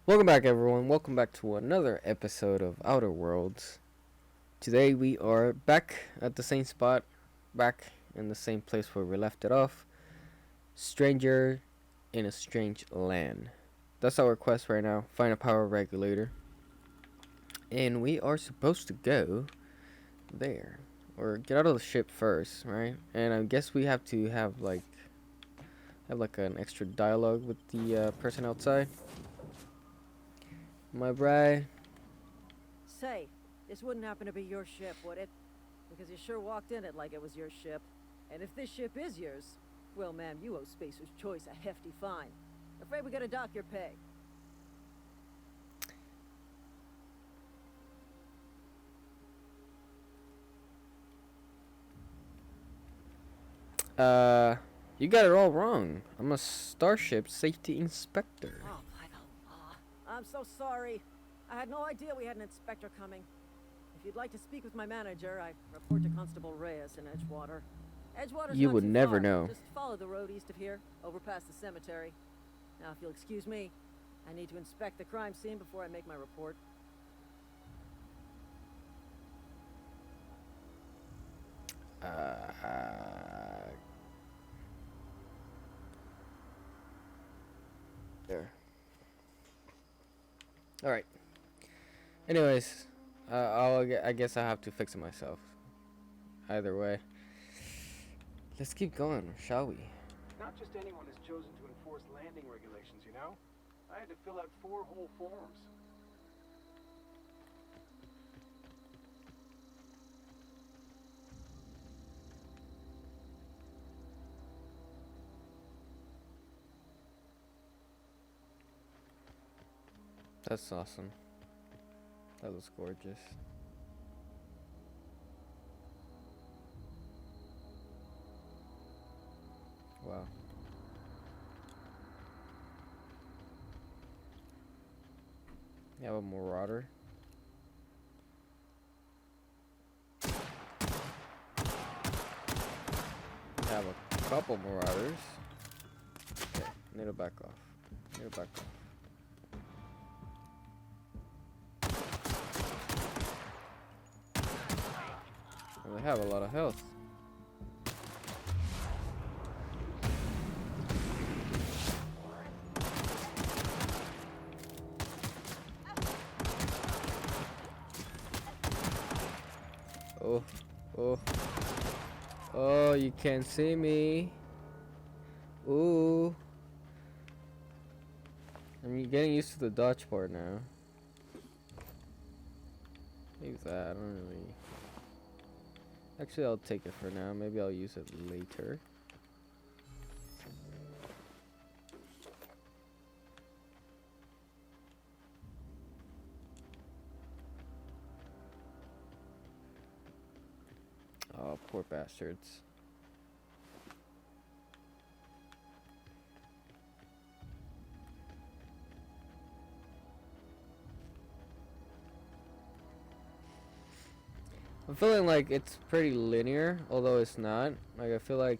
Welcome back, everyone. Welcome back to another episode of Outer Worlds. Today we are back at the same spot, back in the same place where we left it off. Stranger in a strange land. That's our quest right now. Find a power regulator. And we are supposed to go there. Or get out of the ship first, right? And I guess we have to have like an extra dialogue with the person outside. My bride. Say, this wouldn't happen to be your ship, would it? Because you sure walked in it like it was your ship. And if this ship is yours, well, ma'am, you owe Spacer's Choice a hefty fine. Afraid we gotta dock your pay. You got it all wrong. I'm a starship safety inspector. Oh, by the law. I'm so sorry. I had no idea we had an inspector coming. If you'd like to speak with my manager, I report to Constable Reyes in Edgewater. Edgewater's You not would too never far. know. Just follow the road east of here, over past the cemetery. Now, if you'll excuse me, I need to inspect the crime scene before I make my report. There. All right. Anyways, I guess I have to fix it myself. Either way, let's keep going, shall we? Not just anyone is chosen to enforce landing regulations, you know? I had to fill out 4 whole forms. That's awesome. That looks gorgeous. Wow. You have a marauder. You have a couple marauders. Okay, need to back off. Need to back off. They have a lot of health. Oh, oh, oh, you can't see me. Ooh. I'm getting used to the dodge part now. Use that, I don't really... Actually, I'll take it for now. Maybe I'll use it later. Oh, poor bastards. I'm feeling like it's pretty linear, although it's not. Like, I feel like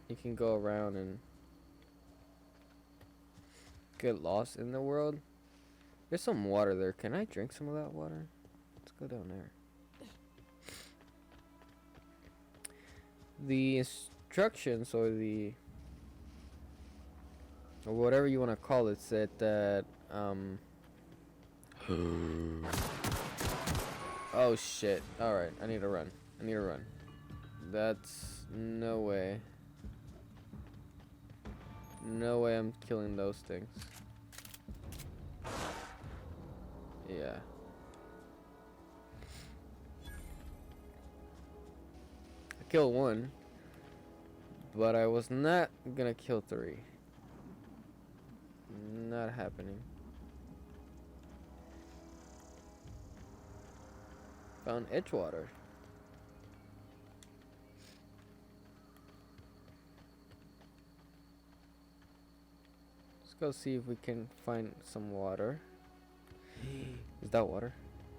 you can go around and get lost in the world. There's some water there. Can I drink some of that water? Let's go down there. The instructions or whatever you want to call it said that oh shit. Alright, I need to run. I need to run. That's no way. No way I'm killing those things. Yeah. I killed one, but I was not gonna kill 3. Not happening. Found Edgewater. Let's go see if we can find some water. Is that water?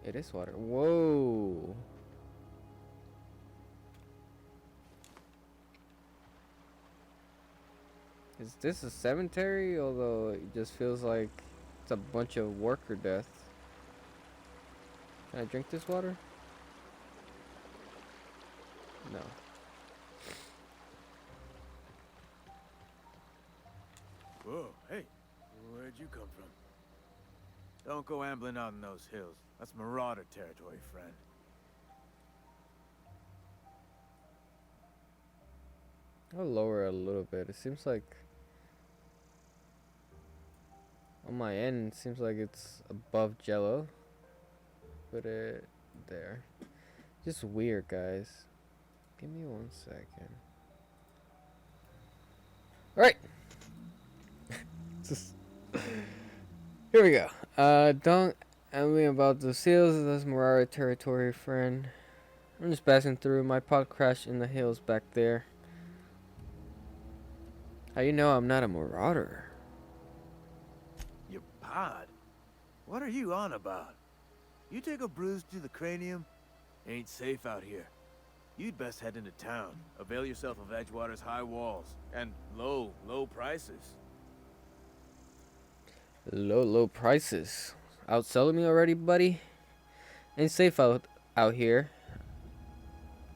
It is water. Whoa. Is this a cemetery? Although it just feels like it's a bunch of worker death. Can I drink this water? No. Whoa, hey, where'd you come from? Don't go ambling out in those hills. That's marauder territory, friend. I'll lower it a little bit. It seems like on my end, it seems like it's above Jello. Put it there. Just weird, guys. Give me 1 second. Alright. Here we go. Don't ask me about the seals. That's Marara territory, friend. I'm just passing through. My pod crashed in the hills back there. How you know I'm not a marauder? Your pod? What are you on about? You take a bruise to the cranium? Ain't safe out here. You'd best head into town. Avail yourself of Edgewater's high walls. And low prices. Low prices. Outselling me already, buddy? Ain't safe out here.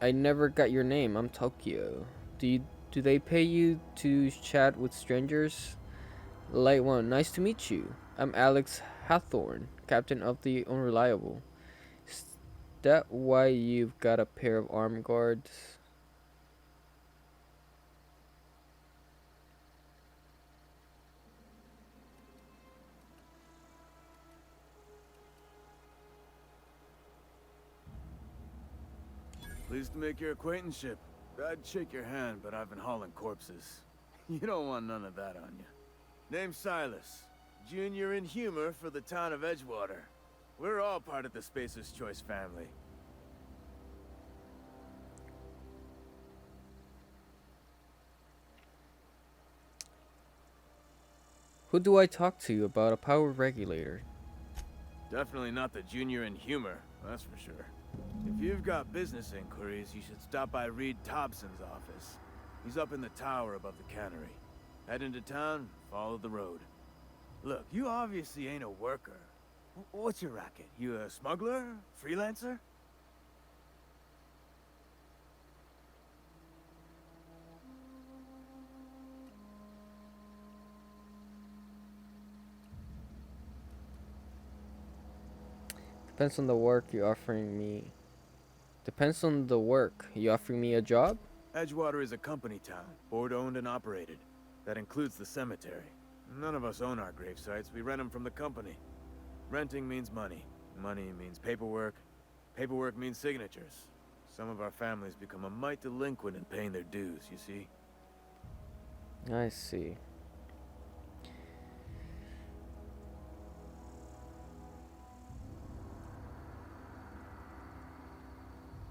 I never got your name. I'm Tokyo. Do they pay you to chat with strangers? Light one. Nice to meet you. I'm Alex Hathorn, captain of the Unreliable. Is that why you've got a pair of armed guards? Pleased to make your acquaintanceship. I'd shake your hand, but I've been hauling corpses. You don't want none of that on you. Name's Silas. Junior in humor for the town of Edgewater. We're all part of the Spacer's Choice family. Who do I talk to about a power regulator? Definitely not the junior in humor, that's for sure. If you've got business inquiries, you should stop by Reed Thompson's office. He's up in the tower above the cannery. Head into town, follow the road. Look, you obviously ain't a worker. What's your racket? You a smuggler? Freelancer? Depends on the work you're offering me. Depends on the work. You offering me a job? Edgewater is a company town, board-owned and operated. That includes the cemetery. None of us own our grave sites. We rent them from the company. Renting means money. Money means paperwork. Paperwork means signatures. Some of our families become a mite delinquent in paying their dues, you see? I see.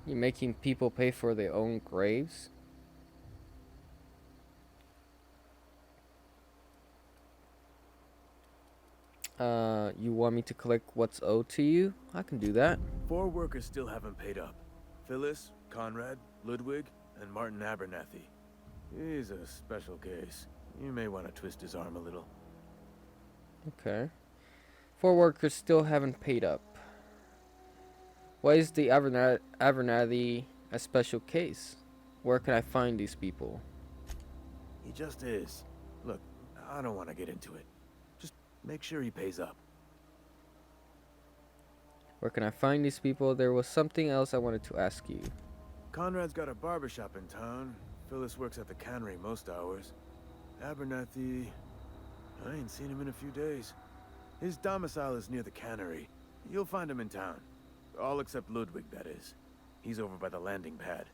You're making people pay for their own graves? You want me to collect what's owed to you? I can do that. 4 workers still haven't paid up. Phyllis, Conrad, Ludwig, and Martin Abernathy. He's a special case. You may want to twist his arm a little. Okay. 4 workers still haven't paid up. Why is the Abernathy a special case? Where can I find these people? He just is. Look, I don't want to get into it. Just make sure he pays up. Where can I find these people? There was something else I wanted to ask you. Conrad's got a barbershop in town. Phyllis works at the cannery most hours. Abernathy... I ain't seen him in a few days. His domicile is near the cannery. You'll find him in town. All except Ludwig, that is. He's over by the landing pad.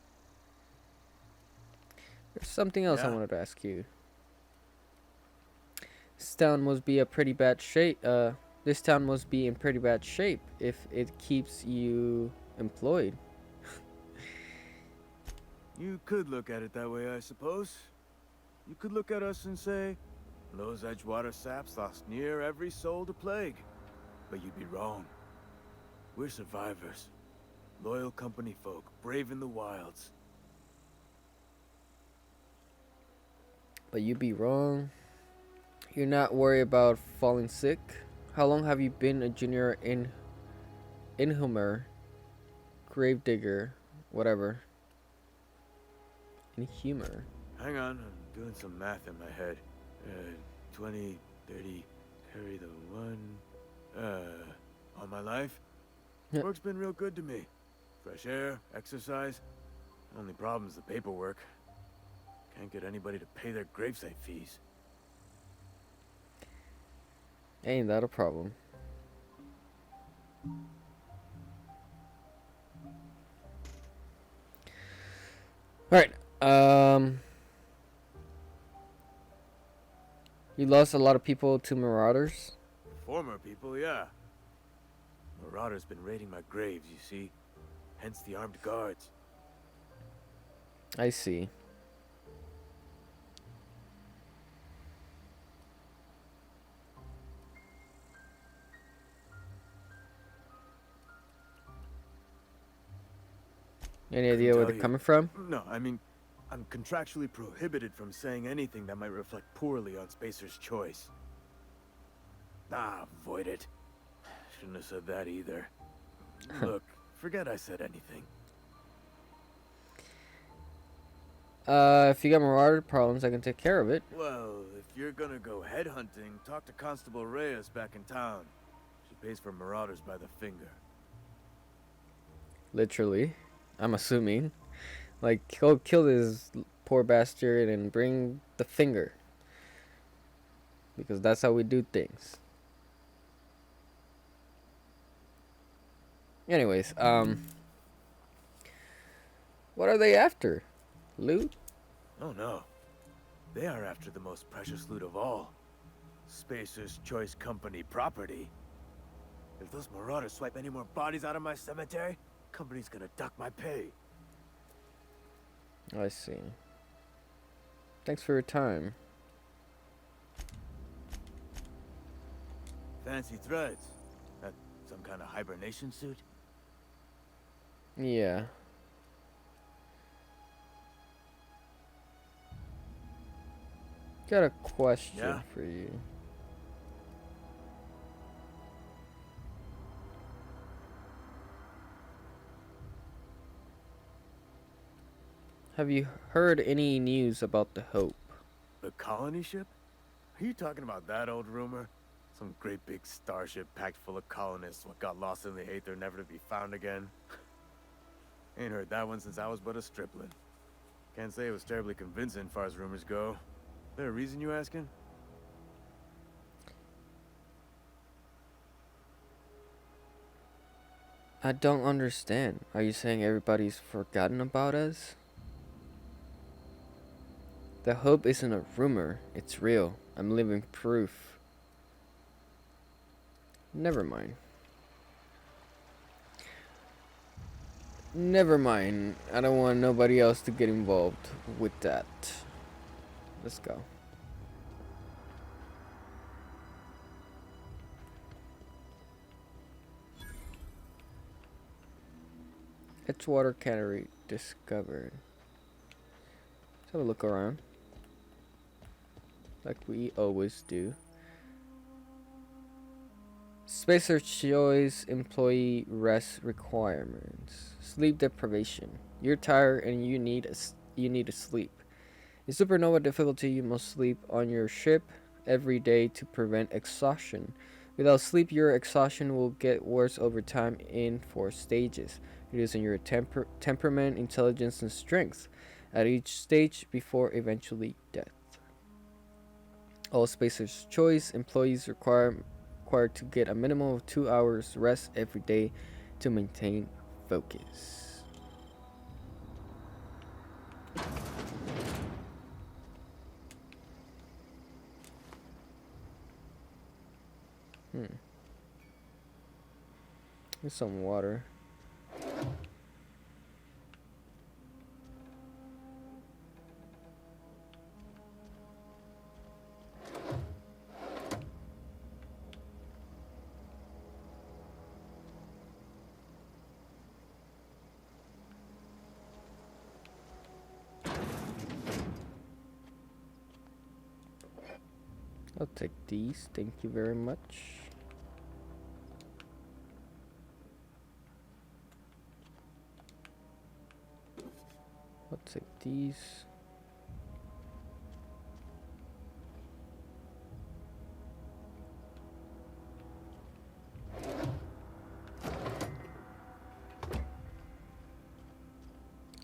There's something else I Yeah. wanted to ask you. This town must be a pretty bad shape. This town must be in pretty bad shape if it keeps you employed. You could look at it that way, I suppose. You could look at us and say, those Edgewater saps lost near every soul to plague. But you'd be wrong. We're survivors. Loyal company folk, brave in the wilds. But you'd be wrong. You're not worried about falling sick? How long have you been a junior inhumer, gravedigger, whatever? Inhumer. Hang on, I'm doing some math in my head. 20, 30, carry the one. All my life? Yeah. Work's been real good to me. Fresh air, exercise. Only problem's the paperwork. Can't get anybody to pay their gravesite fees. Ain't that a problem? Alright, you lost a lot of people to marauders? Former people, yeah. Marauders been raiding my graves, you see. Hence the armed guards. I see. Any idea where tell they're you. coming from? No, I mean, I'm contractually prohibited from saying anything that might reflect poorly on Spacer's choice. Ah, avoid it. Shouldn't have said that either. Look, forget I said anything. If you got marauder problems, I can take care of it. Well, if you're gonna go headhunting, talk to Constable Reyes back in town. She pays for marauders by the finger. Literally. I'm assuming. Like, go kill this poor bastard and bring the finger. Because that's how we do things. Anyways, what are they after? Loot? Oh no. They are after the most precious loot of all. Spacer's Choice Company property. If those marauders swipe any more bodies out of my cemetery, company's gonna duck my pay. I see. Thanks for your time. Fancy threads. That some kind of hibernation suit? Yeah. Got a question Yeah? for you. Have you heard any news about the Hope? The colony ship? Are you talking about that old rumor? Some great big starship packed full of colonists what got lost in the aether never to be found again? Ain't heard that one since I was but a stripling. Can't say it was terribly convincing far as rumors go. There a reason you asking? I don't understand. Are you saying everybody's forgotten about us? The Hope isn't a rumor. It's real. I'm living proof. Never mind. Never mind. I don't want nobody else to get involved with that. Let's go. Edgewater Cannery discovered. Let's have a look around. Like we always do. Spacer Choice employee rest requirements. Sleep deprivation. You're tired and you need to sleep. In supernova difficulty, you must sleep on your ship every day to prevent exhaustion. Without sleep, your exhaustion will get worse over time in 4 stages, reducing your temperament, intelligence, and strength at each stage before eventually death. All Spacer's Choice employees required to get a minimum of 2 hours rest every day to maintain focus. There's some water. I'll take these. Thank you very much. I'll take these.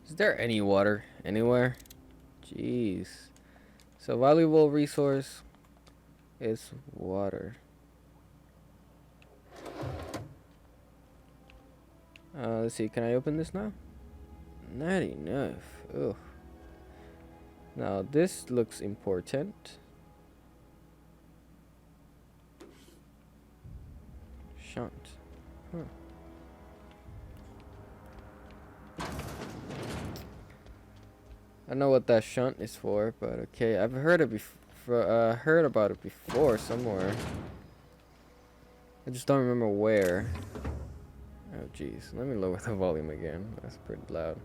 Is there any water anywhere? Jeez. So valuable resource is water. Let's see, can I open this now? Not enough. Ugh. Now this looks important. Shunt. Huh. I know what that shunt is for, but okay. I've heard it heard about it before somewhere. I just don't remember where. Oh jeez, let me lower the volume again. That's pretty loud.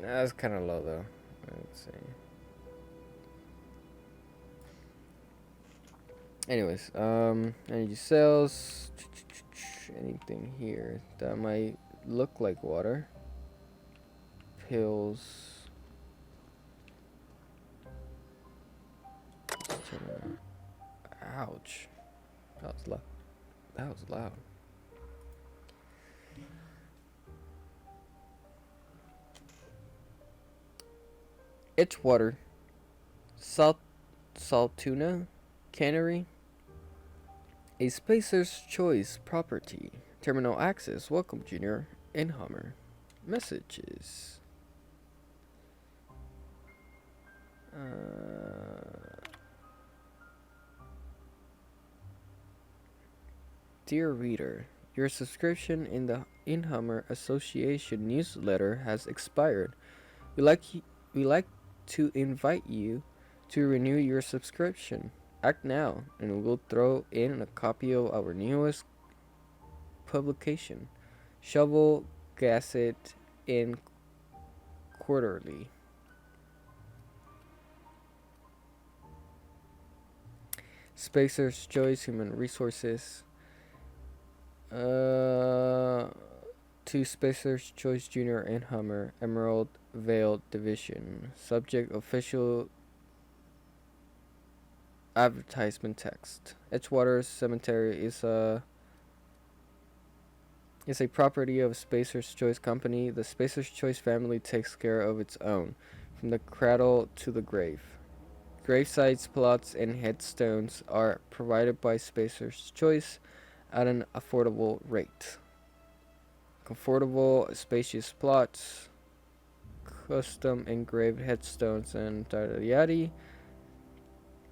That's kind of low though. Let's see. Anyways, energy cells. Anything here that might look like water? Pills. Ouch. That was loud. That was loud. Itchwater. Saltuna Cannery. A Spacer's Choice property. Terminal access. Welcome, Junior and Hummer. Messages. Dear reader, your subscription in the In-Hummer Association newsletter has expired. We like to invite you to renew your subscription. Act now, and we'll throw in a copy of our newest publication, Shovel Gazette in Quarterly. Spacer's Choice Human Resources. To Spacer's Choice Junior and Hummer, Emerald Vale Division. Subject official advertisement text. Edgewater Cemetery is a property of Spacer's Choice Company. The Spacer's Choice family takes care of its own, from the cradle to the grave. Gravesites, plots, and headstones are provided by Spacer's Choice at an affordable rate. Comfortable, spacious plots, custom engraved headstones, and yada.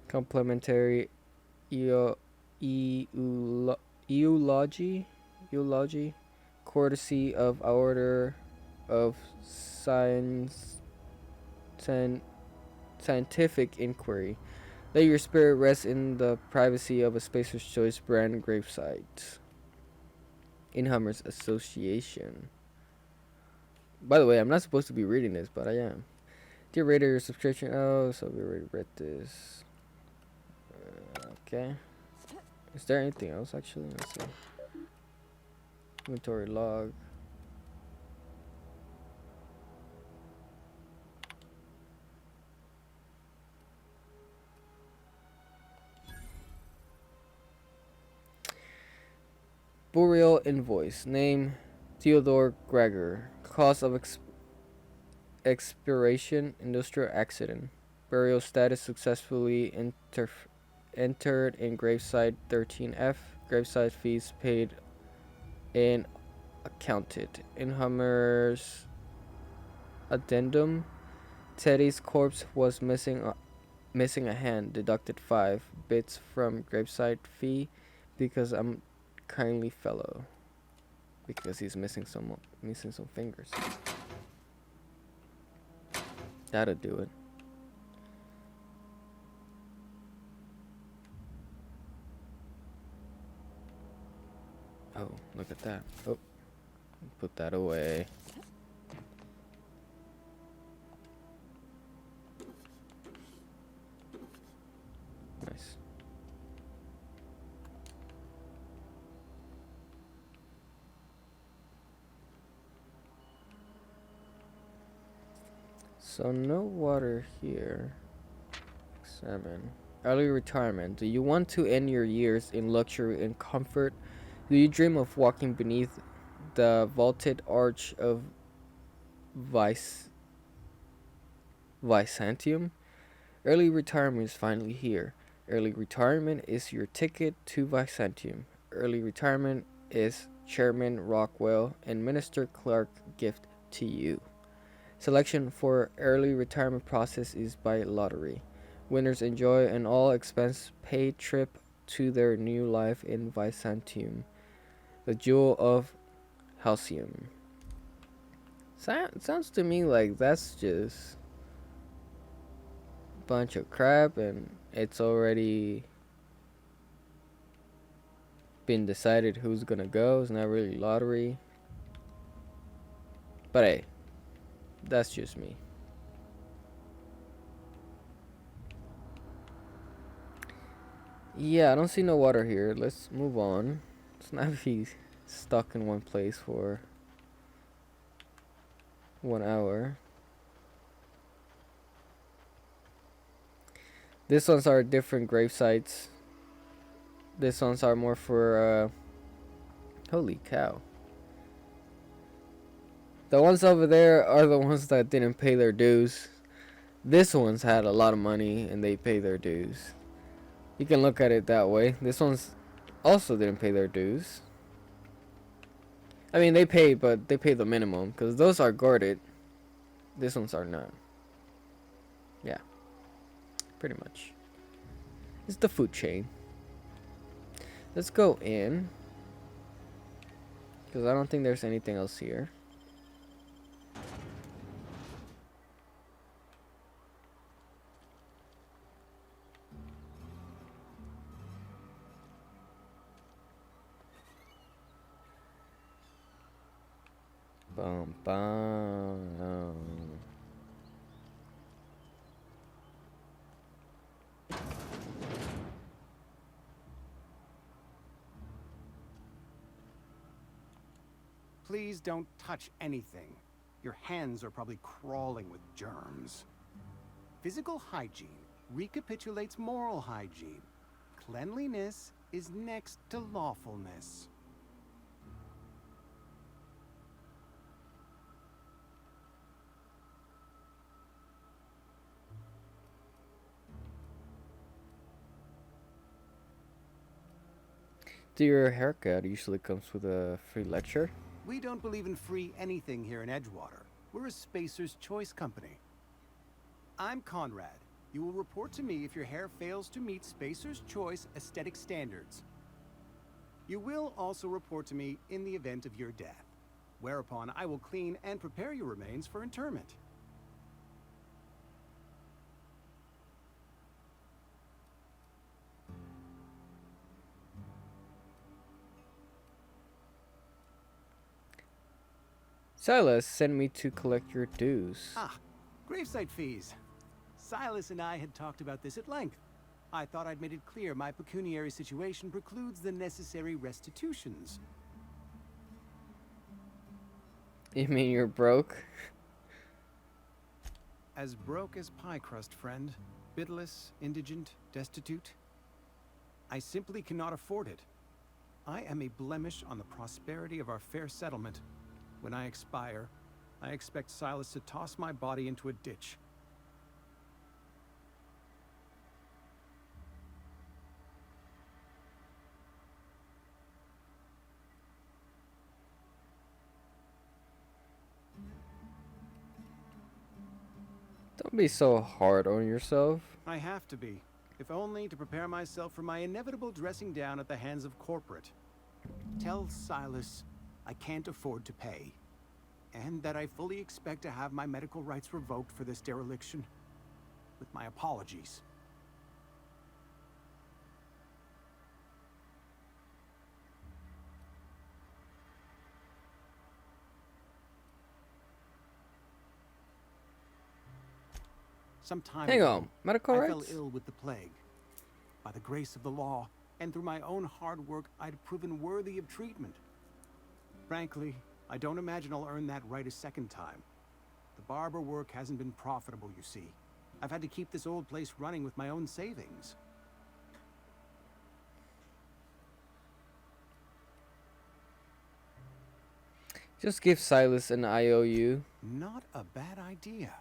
Complimentary eulogy, courtesy of Order of Scientific Inquiry. Let your spirit rest in the privacy of a Spacer's Choice brand gravesite. In-Hummer's Association. By the way, I'm not supposed to be reading this, but I am. Dear reader, your subscription. Oh, so we already read this. Okay. Is there anything else actually? Let's see. Inventory log. Burial invoice. Name Theodore Gregor. Cause of expiration industrial accident. Burial status successfully entered in gravesite 13F. Gravesite fees paid and accounted. In Hummer's addendum, Teddy's corpse was missing a hand. Deducted 5 bits from gravesite fee because I'm kindly fellow, because he's missing some fingers. That'll do it. Oh. Look at that. Oh, put that away. Nice. So no water here. Examine. Early retirement. Do you want to end your years in luxury and comfort? Do you dream of walking beneath the vaulted arch of Vice Byzantium? Early retirement is finally here. Early retirement is your ticket to Byzantium. Early retirement is Chairman Rockwell and Minister Clark gift to you. Selection for early retirement process is by lottery. Winners enjoy an all-expense paid trip to their new life in Byzantium, the jewel of Halcyon. Sounds to me like that's just a bunch of crap and it's already been decided who's gonna go. It's not really lottery. But hey, that's just me. Yeah, I don't see no water here. Let's move on. Let's not be stuck in one place for 1 hour. This ones are different grave sites. This ones are more for holy cow. The ones over there are the ones that didn't pay their dues. This one's had a lot of money and they pay their dues. You can look at it that way. This one's also didn't pay their dues. I mean, they pay, but they pay the minimum because those are guarded. This ones are not. Yeah, pretty much. It's the food chain. Let's go in because I don't think there's anything else here. Bum, bum. Please don't touch anything. Your hands are probably crawling with germs. Physical hygiene recapitulates moral hygiene. Cleanliness is next to lawfulness. Do your haircut usually comes with a free lecture? We don't believe in free anything here in Edgewater. We're a Spacer's Choice company. I'm Conrad. You will report to me if your hair fails to meet Spacer's Choice aesthetic standards. You will also report to me in the event of your death, whereupon I will clean and prepare your remains for interment. Silas sent me to collect your dues. Ah, gravesite fees. Silas and I had talked about this at length. I thought I'd made it clear my pecuniary situation precludes the necessary restitutions. You mean you're broke? As broke as pie crust, friend. Bidless, indigent, destitute. I simply cannot afford it. I am a blemish on the prosperity of our fair settlement. When I expire, I expect Silas to toss my body into a ditch. Don't be so hard on yourself. I have to be, if only to prepare myself for my inevitable dressing down at the hands of corporate. Tell Silas I can't afford to pay, and that I fully expect to have my medical rights revoked for this dereliction. With my apologies. Some time Hang ago, on, medical I fell rights? ill with the plague. By the grace of the law, and through my own hard work, I'd proven worthy of treatment. Frankly, I don't imagine I'll earn that right a second time. The barber work hasn't been profitable, you see. I've had to keep this old place running with my own savings. Just give Silas an IOU. Not a bad idea.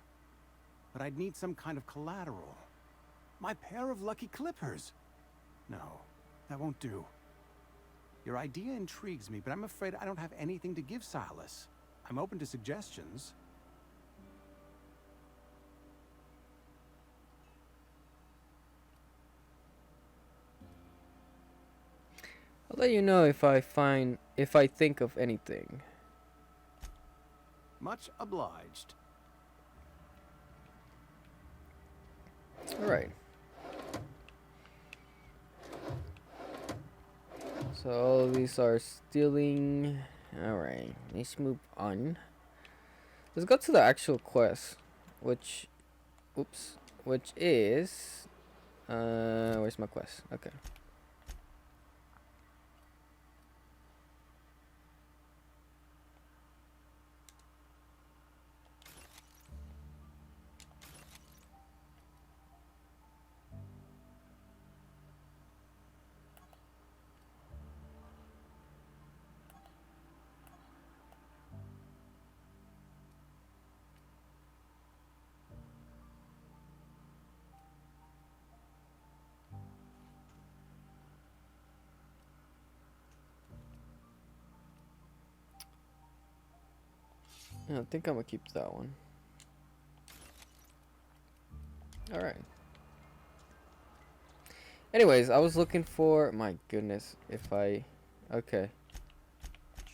But I'd need some kind of collateral. My pair of lucky clippers. No, that won't do. Your idea intrigues me, but I'm afraid I don't have anything to give Silas. I'm open to suggestions. I'll let you know if I think of anything. Much obliged. Alright. So all of these are stealing. Alright, let's move on. Let's go to the actual quest, which is where's my quest? Okay. Yeah, I think I'm gonna keep that one. Alright. Anyways, I was looking for, my goodness, okay.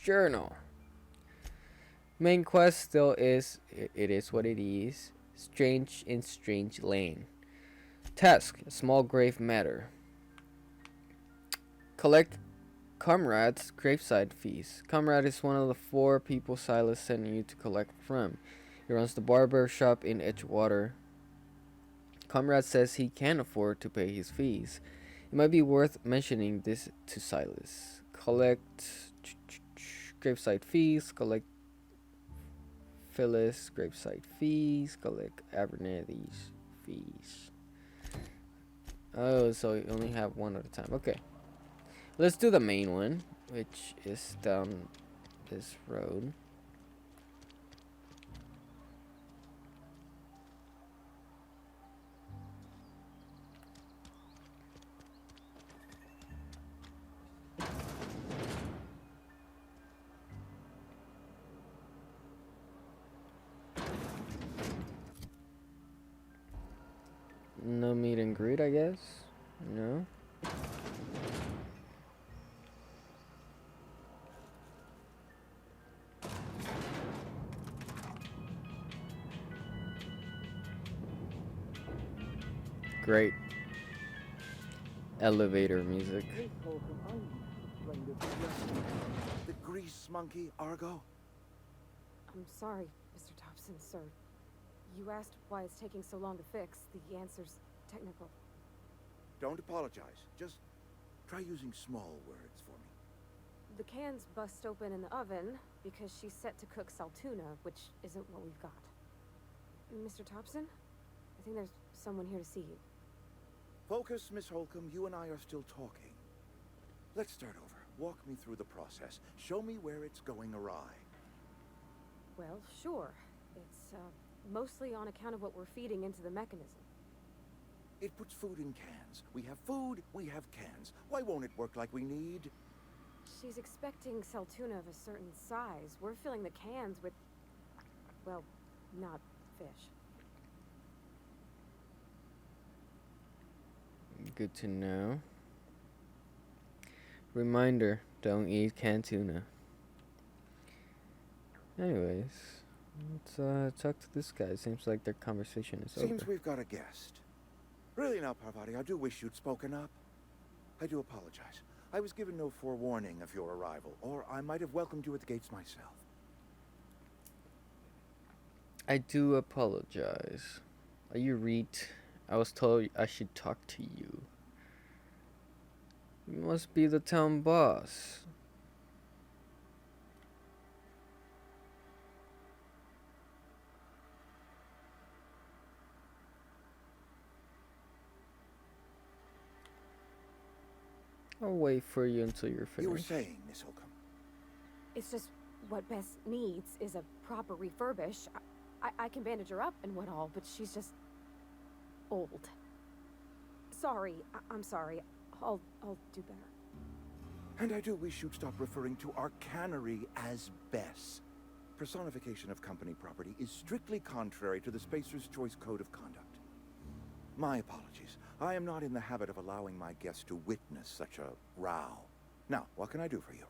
Journal. Main quest still is, it is what it is. Strange in Strange Lane. Task, small grave matter. Collect Comrade's graveside fees. Comrade is one of the 4 people Silas sent you to collect from. He runs the barber shop in Edgewater. Comrade says he can't afford to pay his fees. It might be worth mentioning this to Silas. Collect graveside fees. Collect Phyllis graveside fees. Collect Abernethy's fees. Oh, so you only have one at a time. Okay. Let's do the main one, which is down this road. No meet and greet, I guess? No? Great. Elevator music. The grease monkey, Argo? I'm sorry, Mr. Thompson, sir. You asked why it's taking so long to fix. The answer's technical. Don't apologize. Just try using small words for me. The cans bust open in the oven because she's set to cook saltuna, which isn't what we've got. Mr. Thompson? I think there's someone here to see you. Focus, Miss Holcomb. You and I are still talking. Let's start over. Walk me through the process. Show me where it's going awry. Well, sure. It's, mostly on account of what we're feeding into the mechanism. It puts food in cans. We have food, we have cans. Why won't it work like we need? She's expecting saltuna of a certain size. We're filling the cans with, well, not fish. Good to know. Reminder, don't eat canned tuna. Anyways, let's talk to this guy. Seems like their conversation is Seems over. we've got a guest. Really now, Parvati, I do wish you'd spoken up. I do apologize. I was given no forewarning of your arrival, or I might have welcomed you at the gates myself. I do apologize. Are you Reed? I was told I should talk to you. You must be the town boss. I'll wait for you until you're finished. You were saying, Miss Holcomb. It's just what Bess needs is a proper refurbish. I can bandage her up and what all, but she's just old. Sorry, I'm sorry. I'll do better. And I do wish you'd stop referring to our cannery as Bess. Personification of company property is strictly contrary to the Spacer's Choice Code of Conduct. My apologies. I am not in the habit of allowing my guests to witness such a row. Now, what can I do for you?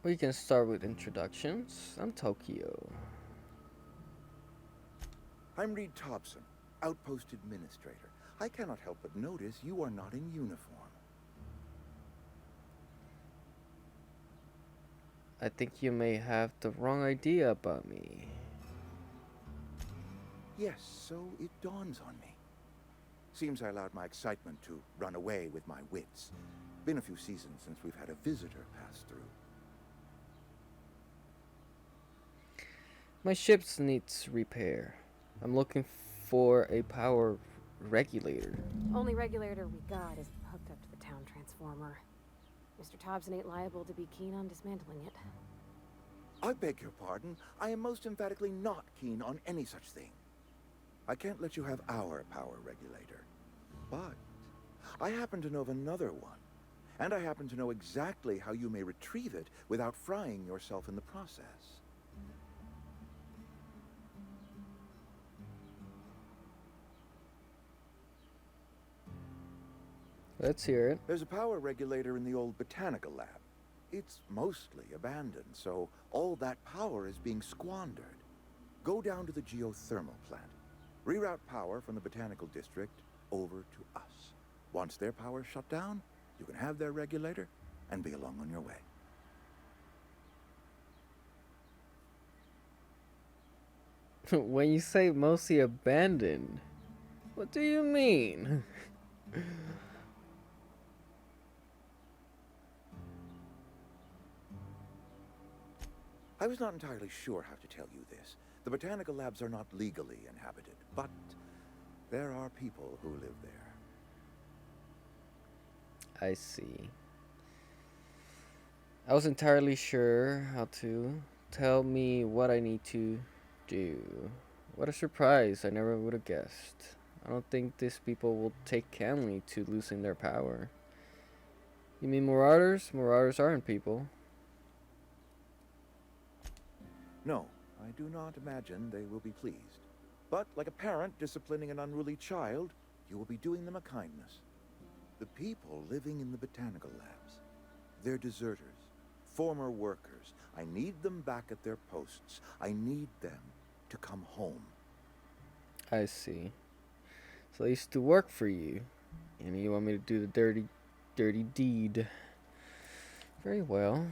We can start with introductions. I'm Tokyo. I'm Reed Thompson, Outpost Administrator. I cannot help but notice you are not in uniform. I think you may have the wrong idea about me. Yes, so it dawns on me. Seems I allowed my excitement to run away with my wits. Been a few seasons since we've had a visitor pass through. My ship needs repair. I'm looking for a power regulator. Only regulator we got is hooked up to the town transformer. Mr. Thompson ain't liable to be keen on dismantling it. I beg your pardon. I am most emphatically not keen on any such thing. I can't let you have our power regulator. But I happen to know of another one. And I happen to know exactly how you may retrieve it without frying yourself in the process. Let's hear it. There's a power regulator in the old botanical lab. It's mostly abandoned, so all that power is being squandered. Go down to the geothermal plant. Reroute power from the botanical district over to us. Once their power's shut down, you can have their regulator and be along on your way. When you say mostly abandoned, what do you mean? I was not entirely sure how to tell you this. The botanical labs are not legally inhabited, but there are people who live there. I see. I was entirely sure how to. Tell me what I need to do. What a surprise. I never would have guessed. I don't think these people will take kindly to losing their power. You mean Marauders? Marauders aren't people. No, I do not imagine they will be pleased. But like a parent disciplining an unruly child, you will be doing them a kindness. The people living in the botanical labs, they're deserters, former workers. I need them back at their posts. I need them to come home. I see. So I used to work for you, and you want me to do the dirty deed. Very well.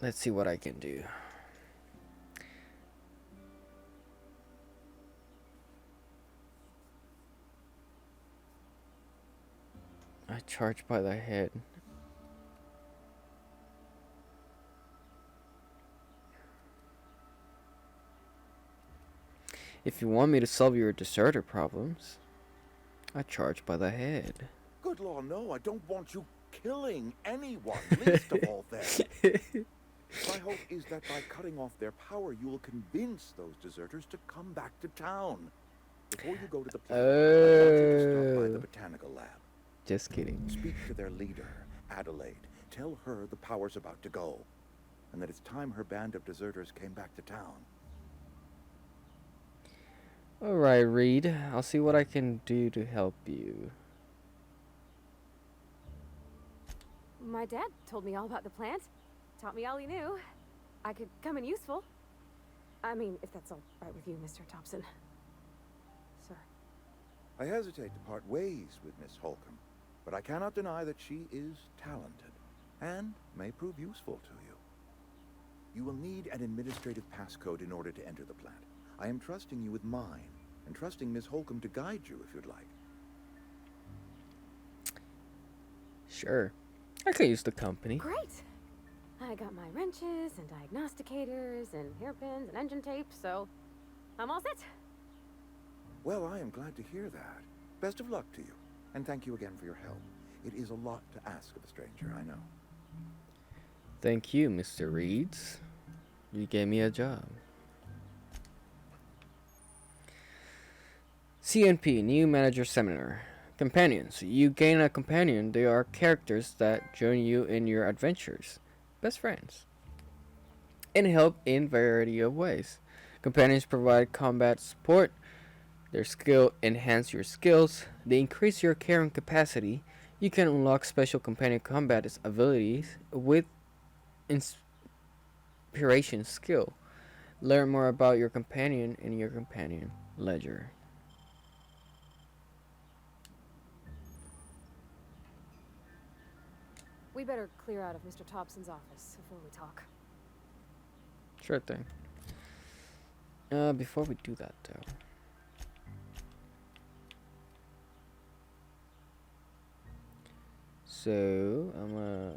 Let's see what I can do. I charge by the head. If you want me to solve your deserter problems, I charge by the head. Good law, no, I don't want you killing anyone, least of all them. My hope is that by cutting off their power, you will convince those deserters to come back to town. Before you go to the plant, I want you to stop by the botanical lab. Just kidding. Speak to their leader, Adelaide. Tell her the power's about to go, and that it's time her band of deserters came back to town. Alright, Reed. I'll see what I can do to help you. My dad told me all about the plant. Taught me all he knew. I could come in useful. I mean, if that's all right with you, Mr. Thompson. Sir. I hesitate to part ways with Miss Holcomb, but I cannot deny that she is talented, and may prove useful to you. You will need an administrative passcode in order to enter the plant. I am trusting you with mine, and trusting Miss Holcomb to guide you if you'd like. Sure. I could use the company. Great! I got my wrenches and diagnosticators and hairpins and engine tape, so I'm all set. Well, I am glad to hear that. Best of luck to you, and thank you again for your help. It is a lot to ask of a stranger, I know. Thank you, Mr. Reeds. You gave me a job. CNP, New Manager Seminar. Companions. You gain a companion. They are characters that join you in your adventures. Best friends. And help in variety of ways. Companions provide combat support. Their skill enhance your skills. They increase your carrying capacity. You can unlock special companion combat abilities with inspiration skill. Learn more about your companion in your companion ledger. We better clear out of Mr. Thompson's office before we talk. Sure thing. Before we do that though. So I'm gonna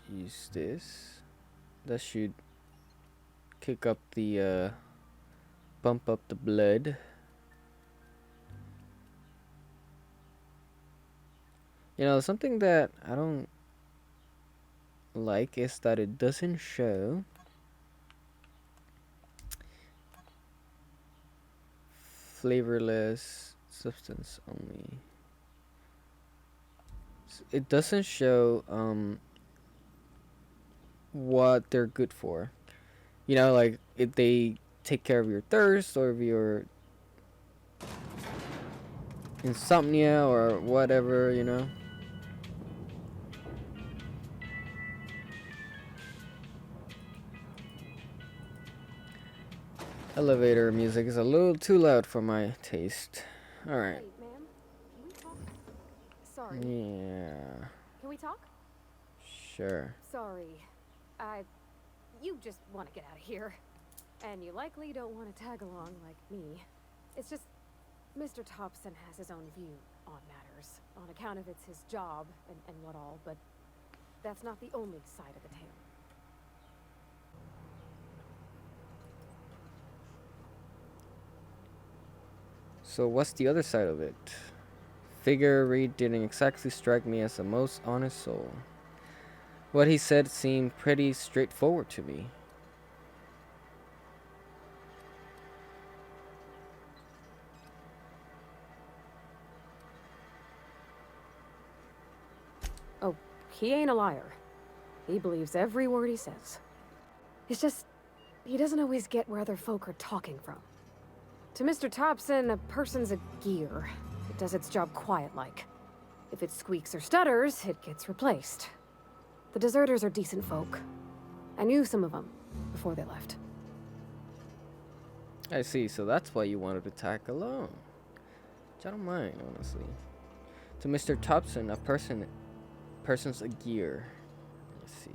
use this. That should kick up the bump up the blood. You know, something that I don't like is that it doesn't show flavorless substance only. It doesn't show what they're good for. You know, like if they take care of your thirst or if your insomnia or whatever, you know. Elevator music is a little too loud for my taste. Alright. Hey, ma'am, can we talk? Sorry. Yeah. Can we talk? Sure. Sorry. You just want to get out of here. And you likely don't want to tag along like me. It's just, Mr. Thompson has his own view on matters, on account of it's his job and what all, but that's not the only side of the tale. So what's the other side of it? Figure Reed didn't exactly strike me as the most honest soul. What he said seemed pretty straightforward to me. Oh, he ain't a liar. He believes every word he says. It's just, he doesn't always get where other folk are talking from. To Mr. Thompson, a person's a gear. It does its job quiet-like. If it squeaks or stutters, it gets replaced. The deserters are decent folk. I knew some of them before they left. I see, so that's why you wanted to tag along. Which I don't mind, honestly. To Mr. Thompson, a person's a gear. Let's see.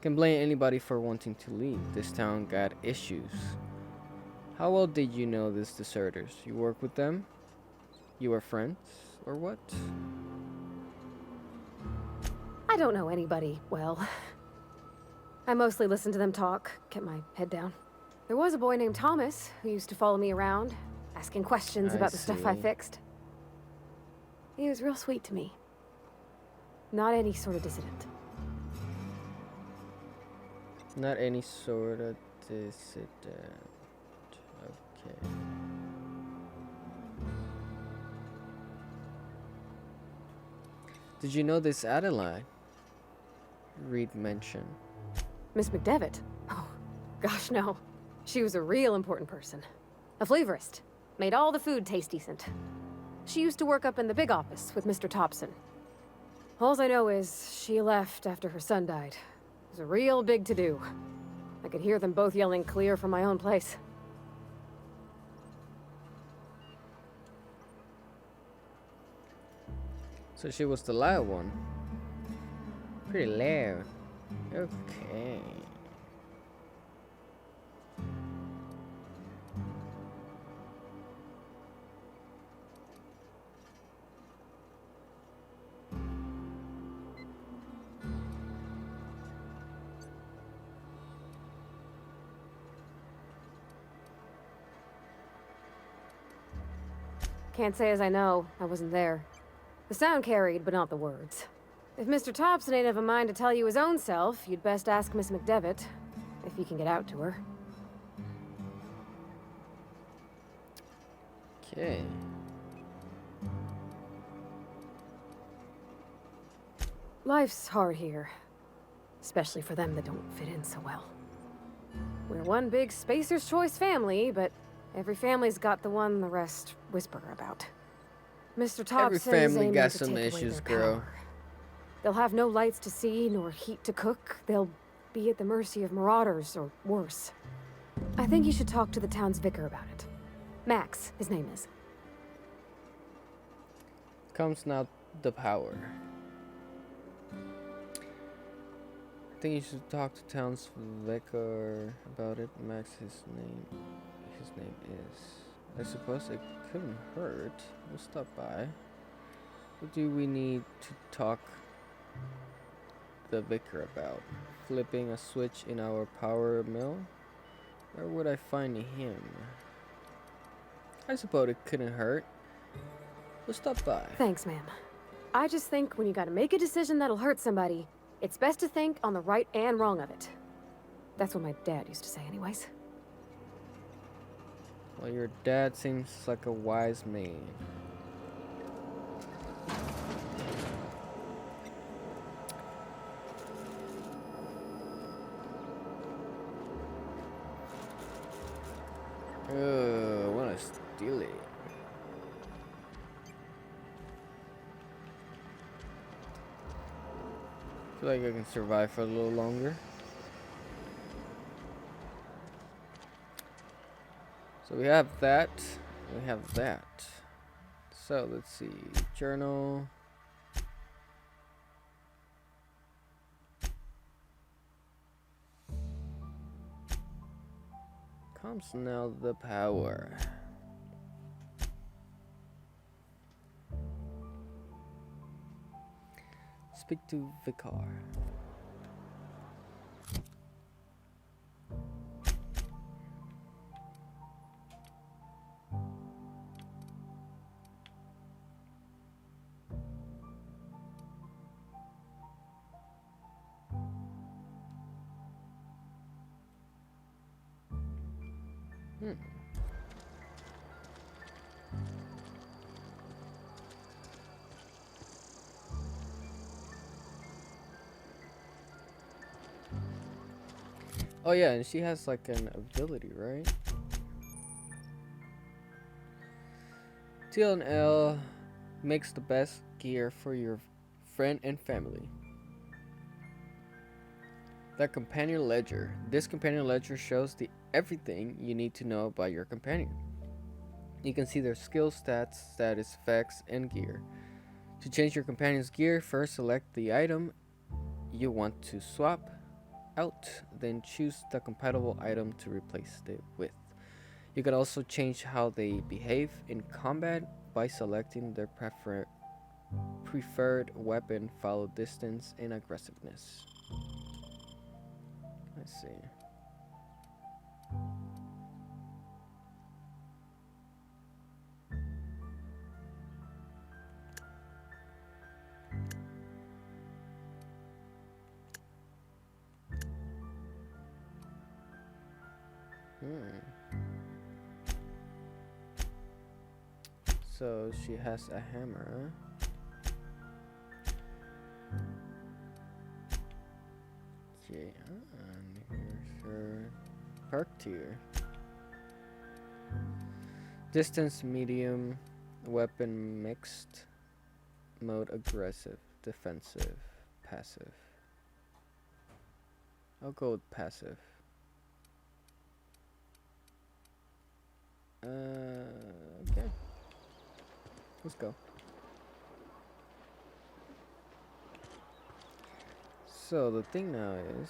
Can blame anybody for wanting to leave. This town got issues. How well did you know these deserters? You work with them? You are friends? Or what? I don't know anybody well. I mostly listen to them talk, kept my head down. There was a boy named Thomas who used to follow me around, asking questions about the stuff I see. fixed. He was real sweet to me. Not any sort of dissident. Not any sort of dissident. Okay. Did you know this Adeline? Reed mentioned. Miss McDevitt? Oh, gosh, no. She was a real important person. A flavorist. Made all the food taste decent. She used to work up in the big office with Mr. Thompson. All I know is she left after her son died. It was a real big to-do. I I could hear them both yelling clear from my own place. So she was the loud one. Pretty loud. Okay. Can't say as I know. I wasn't there. The sound carried, but not the words. If Mr. Thompson ain't of a mind to tell you his own self, you'd best ask Miss McDevitt, if you can get out to her. Okay. Life's hard here. Especially for them that don't fit in so well. We're one big Spacer's Choice family, but every family's got the one the rest whisper about. Mr. Thompson is family aiming got to some take away issues, their girl. power. They'll have no lights to see, nor heat to cook. They'll be at the mercy of marauders, or worse. I think you should talk to the town's vicar about it. Max, his name is. Comes now the power. I think you should talk to town's vicar about it. Max, his name is. I suppose it couldn't hurt. We'll stop by. What do we need to talk the vicar about? Flipping a switch in our power mill? Where would I find him? I suppose it couldn't hurt. We'll stop by. Thanks, ma'am. I just think when you gotta make a decision that'll hurt somebody, it's best to think on the right and wrong of it. That's what my dad used to say anyways. Well, your dad seems like a wise man. I wanna steal it. Feel like I can survive for a little longer. So we have that. We have that. So let's see. Journal. Comes now the power. Speak to Vicar. Oh yeah, and she has like an ability, right? TL&L makes the best gear for your friend and family. The companion ledger. This companion ledger shows everything you need to know about your companion. You can see their skill stats, status, effects, and gear. To change your companion's gear, first select the item you want to swap out, then choose the compatible item to replace it with. You can also change how they behave in combat by selecting their preferred weapon, follow distance, and aggressiveness. Let's see. So she has a hammer. Okay, and here's her perk tier. Distance medium, weapon mixed, mode aggressive, defensive, passive. I'll go with passive. Okay. Let's go. So the thing now is,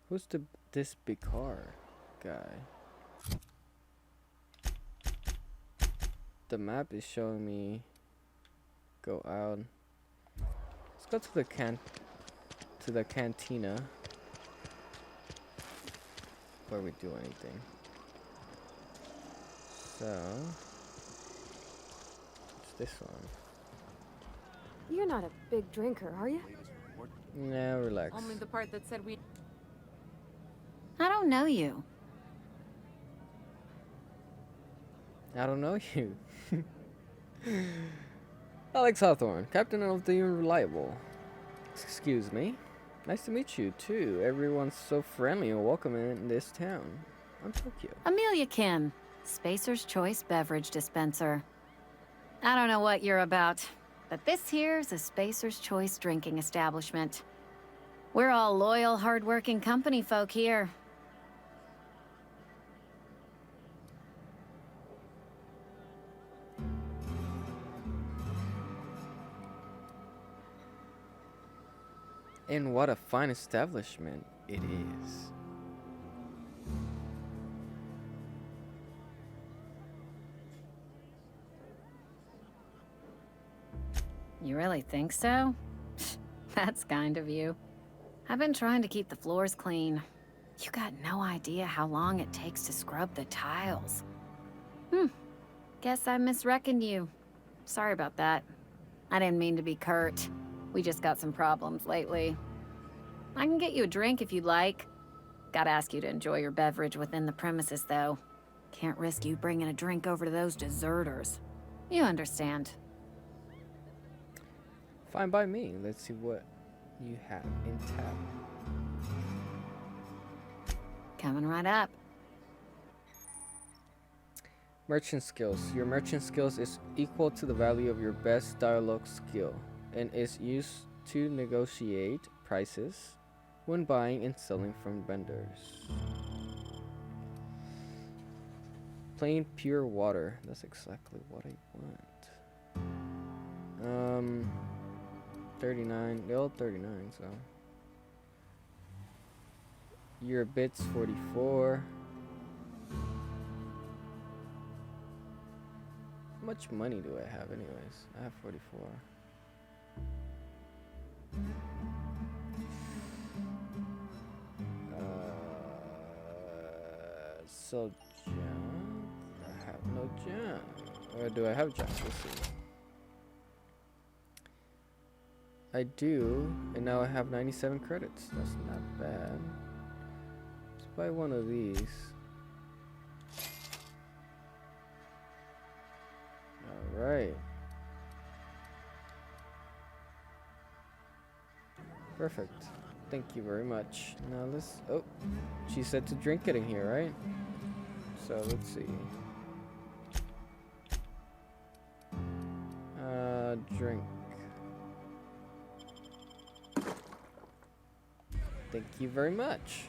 who's this big car guy? The map is showing me go out. Let's go to the cantina before we do anything. So it's this one. You're not a big drinker, are you? Nah, relax. Only the part that said we... I don't know you. I don't know you. Alex Hawthorne, Captain of the Unreliable. Excuse me. Nice to meet you, too. Everyone's so friendly and welcoming in this town. I'm Tokyo. Amelia Kim, Spacer's Choice Beverage Dispenser. I don't know what you're about, but this here's a Spacer's Choice drinking establishment. We're all loyal, hard-working company folk here. And what a fine establishment it is. You really think so? That's kind of you. I've been trying to keep the floors clean. You got no idea how long it takes to scrub the tiles. Guess I misreckoned you. Sorry about that. I didn't mean to be curt. We just got some problems lately. I can get you a drink if you'd like. Gotta ask you to enjoy your beverage within the premises, though. Can't risk you bringing a drink over to those deserters. You understand. Fine by me. Let's see what you have in tap. Coming right up. Merchant skills. Your merchant skills is equal to the value of your best dialogue skill and is used to negotiate prices when buying and selling from vendors. Plain pure water. That's exactly what I want. 39. They're all 39, so. Your bits 44. How much money do I have anyways? I have 44. So jump. I have no jump. Or do I have jump? Let's see. I do, and now I have 97 credits. That's not bad. Let's buy one of these. Alright. Perfect. Thank you very much. Now let's... Oh, she said to drink it in here, right? So let's see. Drink. Thank you very much.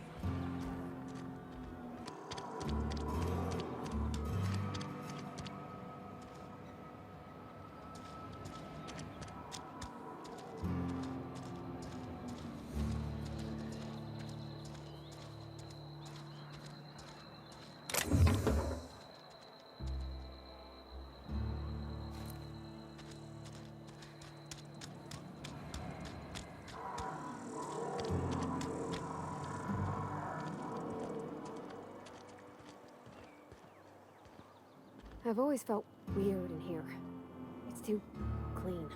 I've always felt weird in here. It's too clean.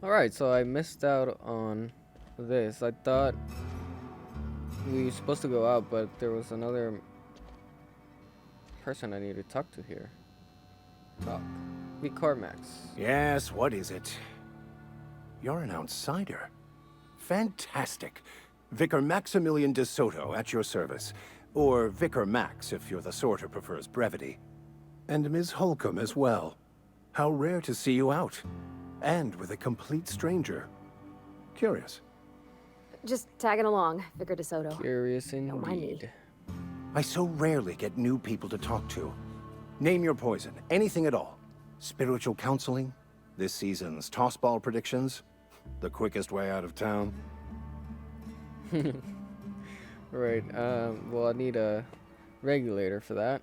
Alright, so I missed out on this. I thought we were supposed to go out, but there was another person I need to talk to here. Talk. V. Carmax. Yes, what is it? You're an outsider. Fantastic. Vicar Maximilian de Soto at your service. Or Vicar Max if you're the sort who prefers brevity. And Ms. Holcomb as well. How rare to see you out. And with a complete stranger. Curious. Just tagging along, Vicar DeSoto. Curious Don't mind me. indeed. I so rarely get new people to talk to. Name your poison, anything at all. Spiritual counseling, this season's tossball predictions, the quickest way out of town. Right, well, I need a regulator for that.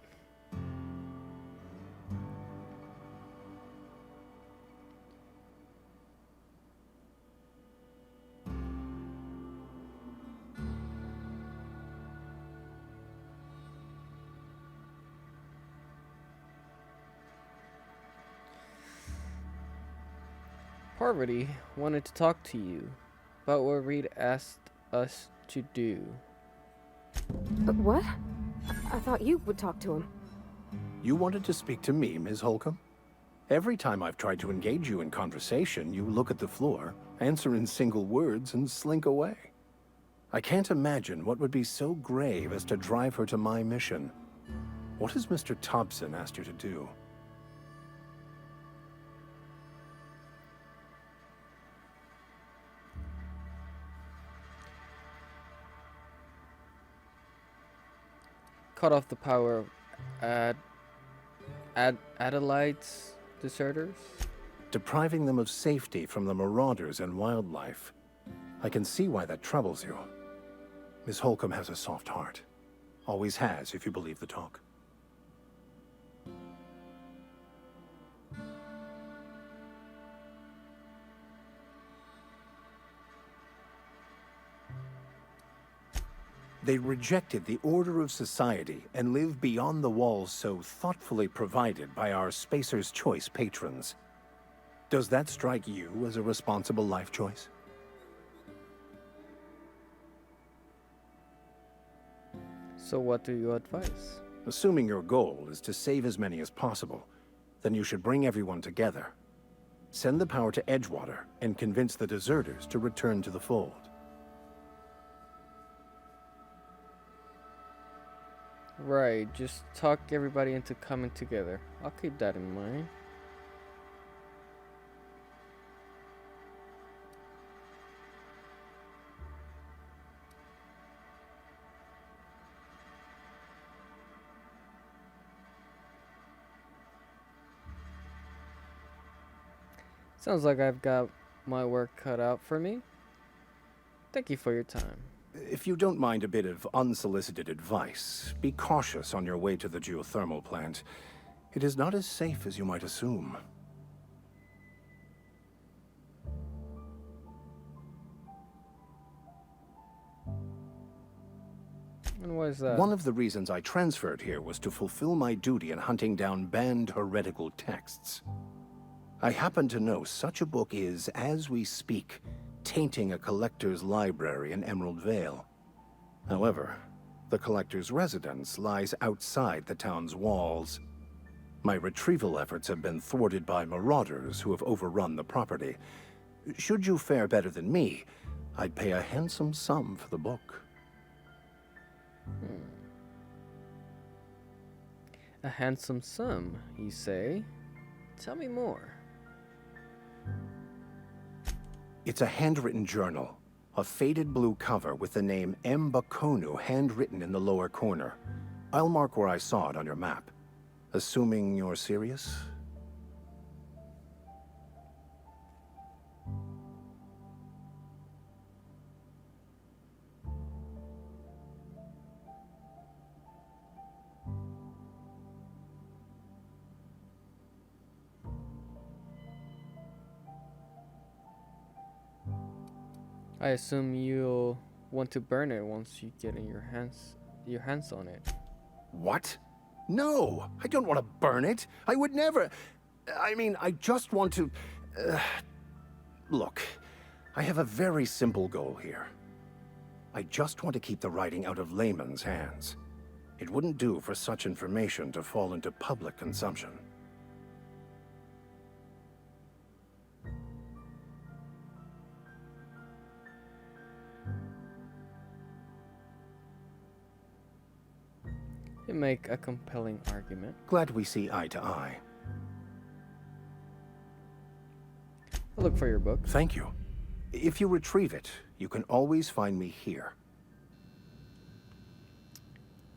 Parvati wanted to talk to you about what Reed asked us to do. What? I thought you would talk to him. You wanted to speak to me, Ms. Holcomb? Every time I've tried to engage you in conversation, you look at the floor, answer in single words, and slink away. I can't imagine what would be so grave as to drive her to my mission. What has Mr. Thompson asked you to do? Cut off the power of Adelaide's deserters. Depriving them of safety from the marauders and wildlife. I can see why that troubles you. Miss Holcomb has a soft heart. Always has, if you believe the talk. They rejected the order of society and live beyond the walls so thoughtfully provided by our Spacer's Choice patrons. Does that strike you as a responsible life choice? So what do you advise? Assuming your goal is to save as many as possible, then you should bring everyone together. Send the power to Edgewater and convince the deserters to return to the fold. Right, just talk everybody into coming together. I'll keep that in mind. Sounds like I've got my work cut out for me. Thank you for your time. If you don't mind a bit of unsolicited advice, be cautious on your way to the geothermal plant. It is not as safe as you might assume. And why is that? One of the reasons I transferred here was to fulfill my duty in hunting down banned heretical texts. I happen to know such a book is, as we speak, tainting a collector's library in Emerald Vale. However, the collector's residence lies outside the town's walls. My retrieval efforts have been thwarted by marauders who have overrun the property. Should you fare better than me, I'd pay a handsome sum for the book. A handsome sum, you say? Tell me more. It's a handwritten journal. A faded blue cover with the name M. Bakonu handwritten in the lower corner. I'll mark where I saw it on your map. Assuming you're serious? I assume you'll want to burn it once you get in your hands on it. What? No! I don't want to burn it! I would never... I mean, I just want to... Look, I have a very simple goal here. I just want to keep the writing out of layman's hands. It wouldn't do for such information to fall into public consumption. You make a compelling argument. Glad we see eye to eye. I'll look for your book. Thank you. If you retrieve it, you can always find me here.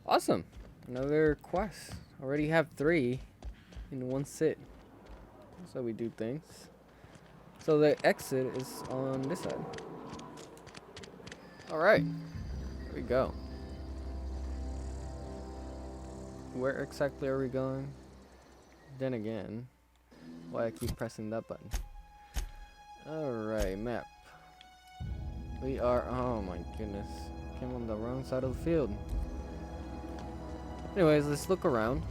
Awesome. Another quest. Already have 3 in one sit. That's how we do things. So the exit is on this side. Alright. Here we go. Where exactly are we going? Then again, why I keep pressing that button. Alright, map. We are, oh my goodness, came on the wrong side of the field. Anyways, let's look around.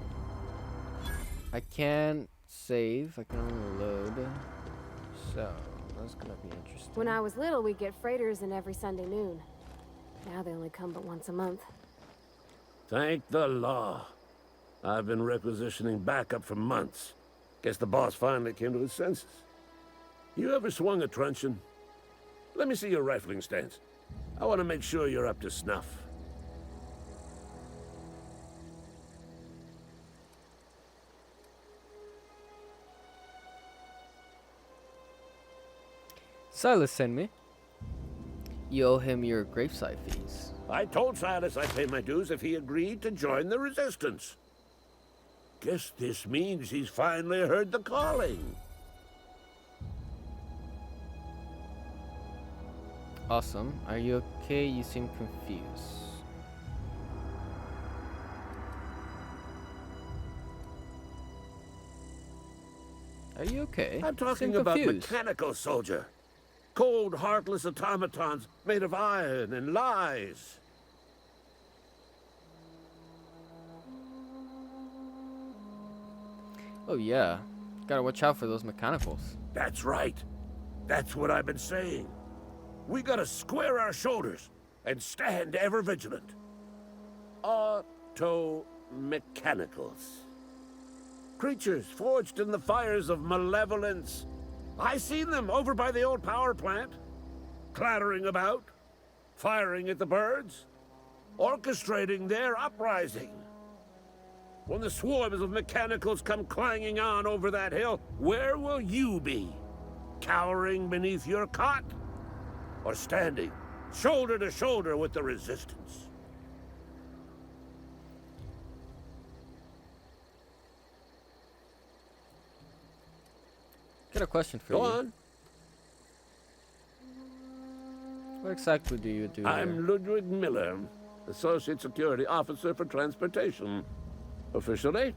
I can't save, I can only load. So, that's gonna be interesting. When I was little, we'd get freighters in every Sunday noon. Now they only come but once a month. Thank the law. I've been requisitioning backup for months. Guess the boss finally came to his senses. You ever swung a truncheon? Let me see your rifling stance. I want to make sure you're up to snuff. Silas sent me. You owe him your graveside fees. I told Silas I'd pay my dues if he agreed to join the resistance. Guess this means he's finally heard the calling. Awesome. Are you okay? You seem confused. Are you okay? I'm talking about mechanical soldier. Cold, heartless automatons made of iron and lies. Oh yeah. Gotta watch out for those mechanicals. That's right. That's what I've been saying. We gotta square our shoulders and stand ever vigilant. Auto-mechanicals. Creatures forged in the fires of malevolence. I seen them over by the old power plant. Clattering about, firing at the birds, orchestrating their uprising. When the swarms of mechanicals come clanging on over that hill, where will you be? Cowering beneath your cot? Or standing, shoulder to shoulder with the resistance? Got a question for Go you. on. What exactly do you do I'm here? Ludwig Miller, Associate Security Officer for Transportation. Officially,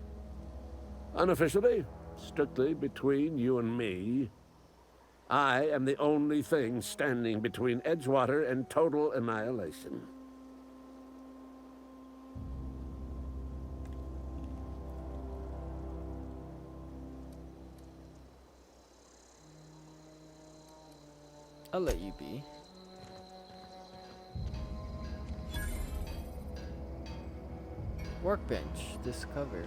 unofficially, strictly between you and me, I am the only thing standing between Edgewater and total annihilation. I'll let you be. Workbench discovered.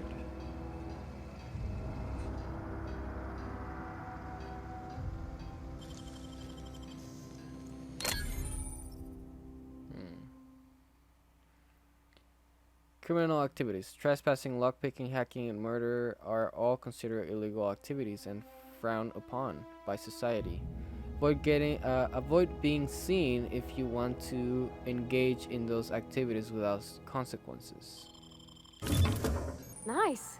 Criminal activities. Trespassing, lockpicking, hacking, and murder are all considered illegal activities and frowned upon by society. Avoid being seen if you want to engage in those activities without consequences. Nice.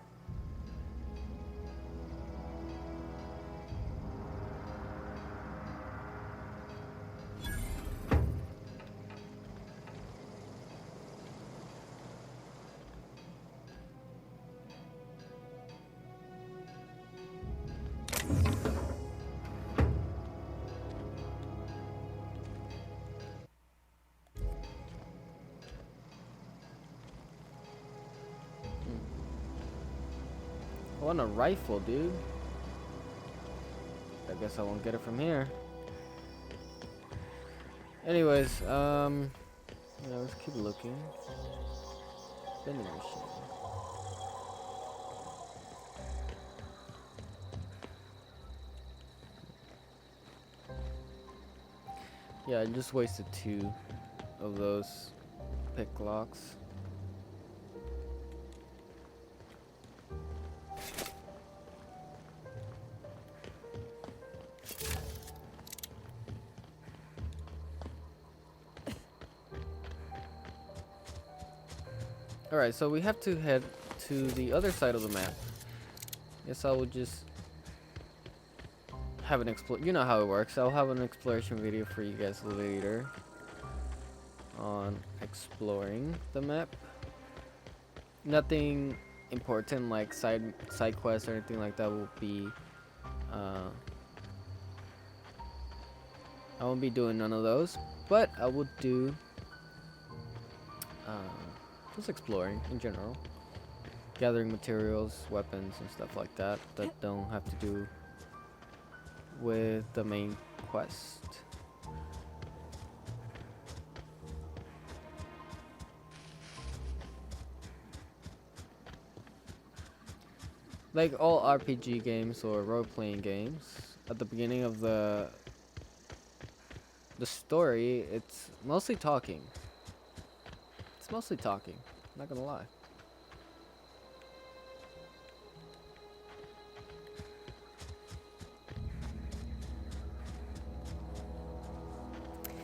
I want a rifle, dude. I guess I won't get it from here. Anyways, yeah, let's keep looking. Vending machine. Yeah, I just wasted 2 of those pick locks. Alright, so we have to head to the other side of the map. Guess I will just have an you know how it works. I'll have an exploration video for you guys later on exploring the map. Nothing important like side quests or anything like that will be I won't be doing none of those, but I will do just exploring in general, gathering materials, weapons and stuff like that that don't have to do with the main quest. Like all RPG games or role-playing games, at the beginning of the story, it's mostly talking. It's mostly talking, not gonna lie.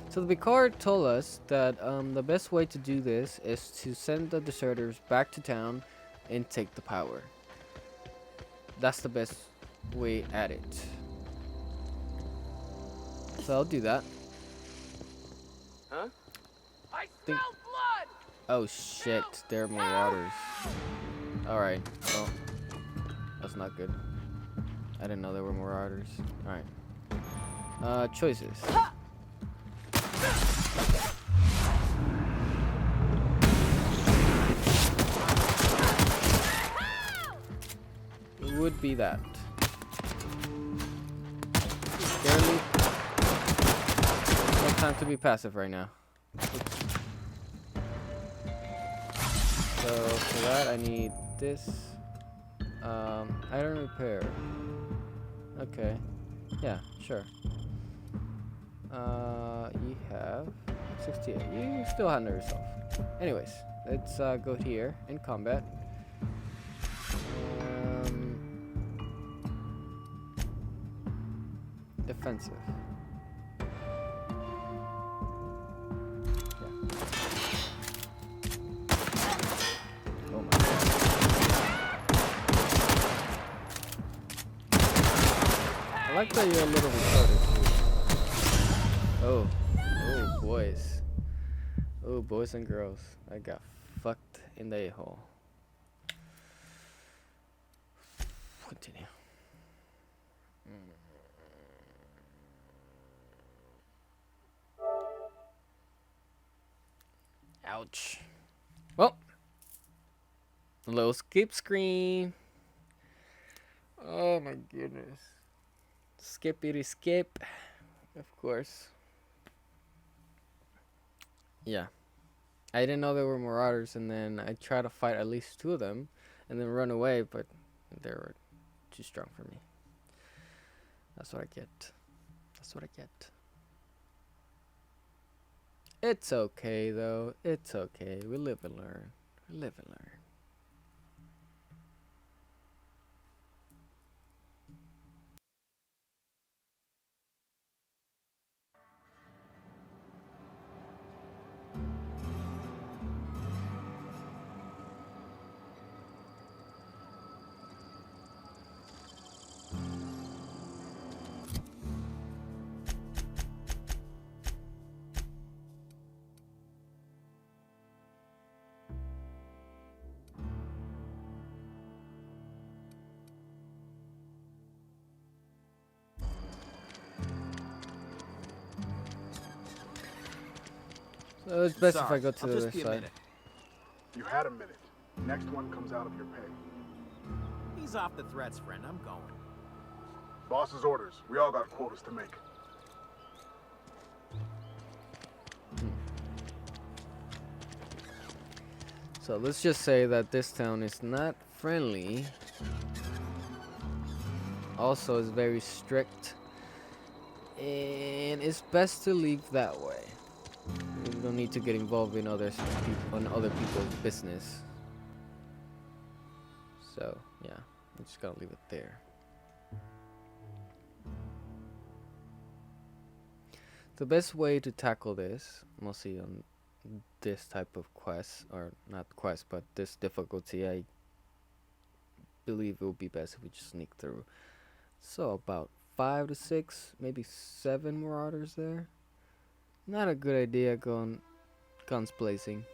So the Picard told us that the best way to do this is to send the deserters back to town and take the power. That's the best way at it. So I'll do that. Huh? I smell blood! Oh shit, they're marauders. Alright, well, that's not good. I didn't know there were marauders. Alright. Choices. It would be that. Barely. No time to be passive right now. Oops. So for that I need this. Item repair. Okay. Yeah, sure. You have 68. You still handle yourself. Anyways, let's go here in combat. Defensive. Yeah. Oh my god. I like that you're a little retarded too. Oh. Oh, boys. Oh, boys and girls. I got fucked in the a-hole. Continue. Ouch. Well, a little skip screen. Oh my goodness. Skippity skip. Of course. Yeah. I didn't know there were marauders, and then I tried to fight at least 2 of them and then run away, but they were too strong for me. That's what I get. That's what I get. It's okay though. It's okay. We live and learn. We live and learn. So it's best if I go to the other side. You had a minute. Next one comes out of your pay. Ease off the threats, friend. I'm going. Boss's orders. We all got quotas to make. So let's just say that this town is not friendly. Also is very strict. And it's best to leave that way. You don't need to get involved in other people's business. So yeah, I'm just gonna leave it there. The best way to tackle this, mostly on this type of quest, or not quest, but this difficulty, I believe it would be best if we just sneak through. So about 5 to 6, maybe 7 marauders there. Not a good idea going guns blazing.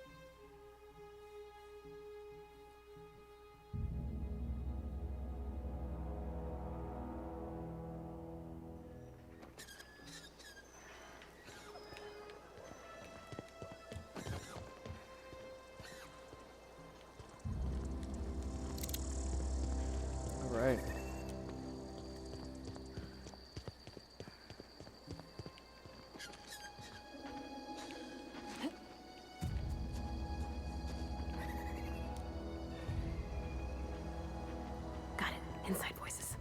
All right. Got it. Inside voices.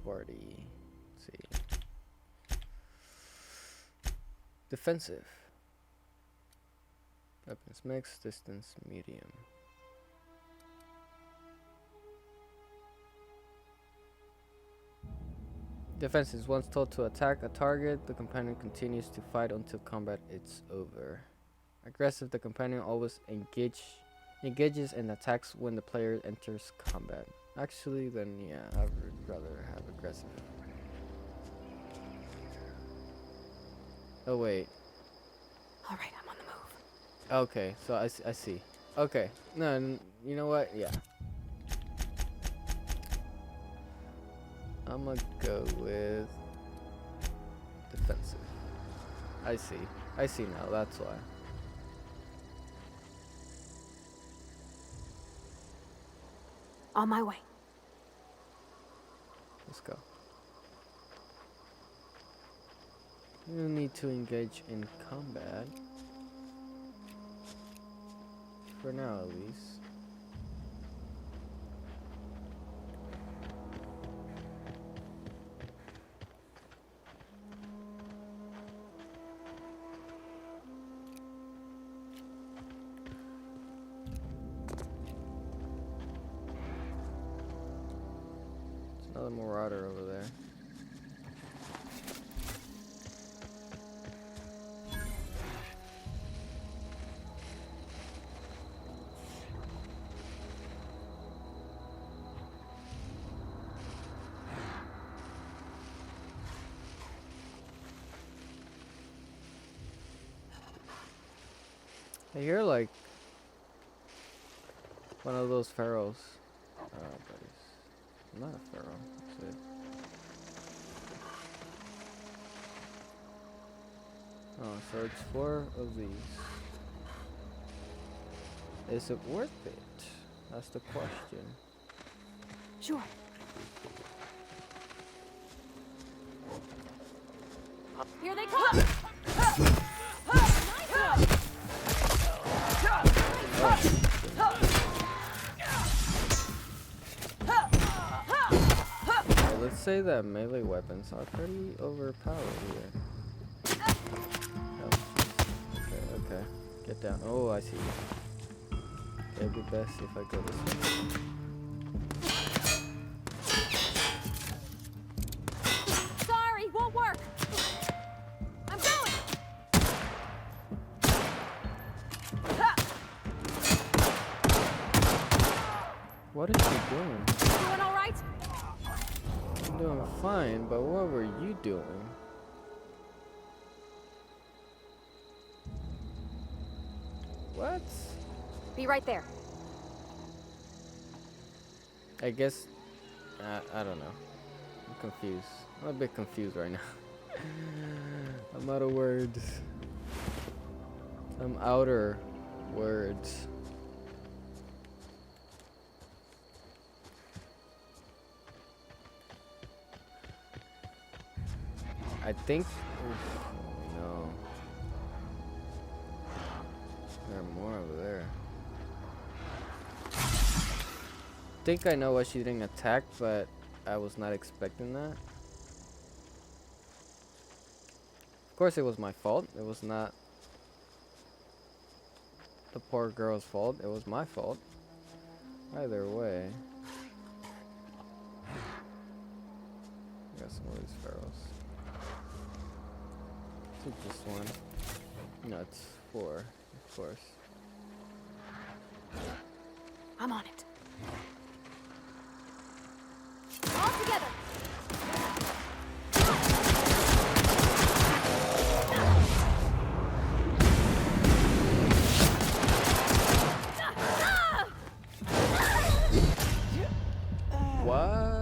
Party. Let's see. Defensive. Weapons mix, distance, medium. Defense is once told to attack a target, the companion continues to fight until combat is over. Aggressive, the companion always engages and attacks when the player enters combat. Actually, then yeah, I would rather have aggressive. Oh wait. All right, I'm on the move. Okay, so I see. Okay, no, you know what? Yeah. I'm gonna go with defensive. I see now, that's why. On my way. Let's go. You don't need to engage in combat. For now, at least. There's another marauder over there. I hear like one of those pharaohs. But it's not a pharaoh. It's it. Oh, so it's 4 of these. Is it worth it? That's the question. Sure. Here they come! Let's say that melee weapons are pretty overpowered here. Oh, okay. Get down. Oh, I see. It'd be best if I go this way. Sorry, won't work. I'm going. What is she doing? Doing all right? I'm doing fine, but what were you doing? What? Be right there. I guess, I don't know. I'm confused. I'm a bit confused right now. I'm out of words. Some outer words. I think. Oof, no. There are more over there. I think I know why she didn't attack, but I was not expecting that. Of course, it was my fault. It was not the poor girl's fault. It was my fault. Either way. Got some of these pharaohs. Take this one. No, it's 4, of course. I'm on it. All together. What?